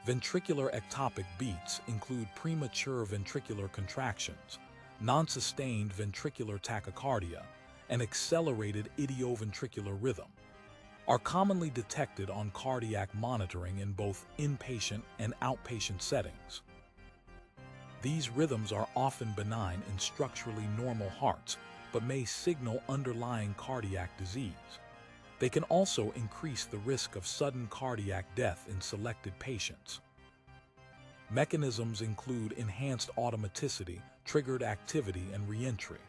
Ventricular ectopic beats include premature ventricular contractions, non-sustained ventricular tachycardia, and accelerated idioventricular rhythm, are commonly detected on cardiac monitoring in both inpatient and outpatient settings. These rhythms are often benign in structurally normal hearts, but may signal underlying cardiac disease. They can also increase the risk of sudden cardiac death in selected patients. Mechanisms include enhanced automaticity, triggered activity, and reentry.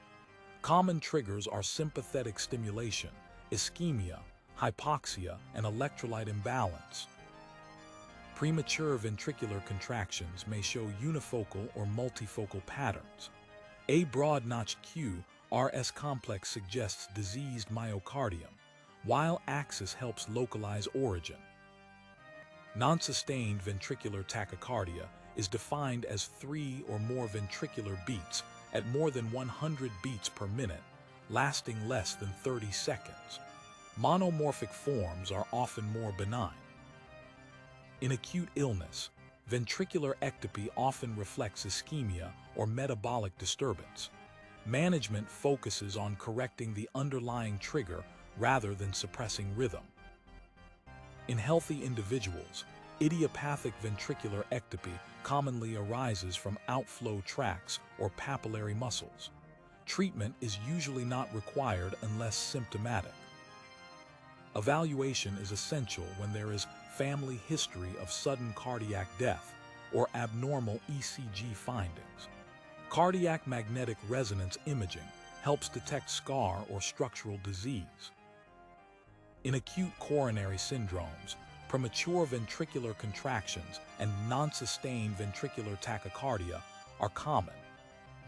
Common triggers are sympathetic stimulation, ischemia, hypoxia, and electrolyte imbalance. Premature ventricular contractions may show unifocal or multifocal patterns. A broad-notched QRS complex suggests diseased myocardium, while axis helps localize origin. Non-sustained ventricular tachycardia is defined as 3 or more ventricular beats at more than 100 beats per minute, lasting less than 30 seconds. Monomorphic forms are often more benign. In acute illness, ventricular ectopy often reflects ischemia or metabolic disturbance. Management focuses on correcting the underlying trigger rather than suppressing rhythm. In healthy individuals, idiopathic ventricular ectopy commonly arises from outflow tracts or papillary muscles. Treatment is usually not required unless symptomatic. Evaluation is essential when there is family history of sudden cardiac death or abnormal ECG findings. Cardiac magnetic resonance imaging helps detect scar or structural disease. In acute coronary syndromes, premature ventricular contractions and non-sustained ventricular tachycardia are common.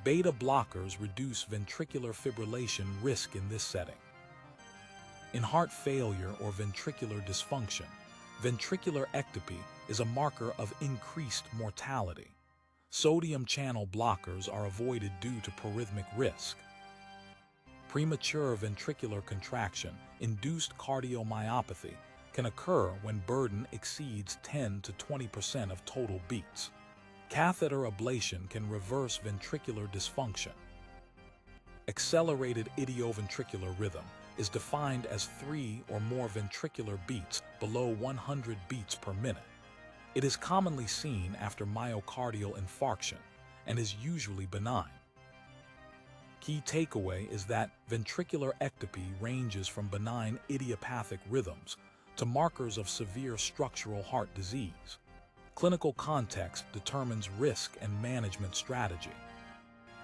Beta blockers reduce ventricular fibrillation risk in this setting. In heart failure or ventricular dysfunction, ventricular ectopy is a marker of increased mortality. Sodium channel blockers are avoided due to proarrhythmic risk. Premature ventricular contraction induced cardiomyopathy can occur when burden exceeds 10 to 20% of total beats. Catheter ablation can reverse ventricular dysfunction. Accelerated idioventricular rhythm is defined as 3 or more ventricular beats below 100 beats per minute. It is commonly seen after myocardial infarction and is usually benign. Key takeaway is that ventricular ectopy ranges from benign idiopathic rhythms to markers of severe structural heart disease. Clinical context determines risk and management strategy.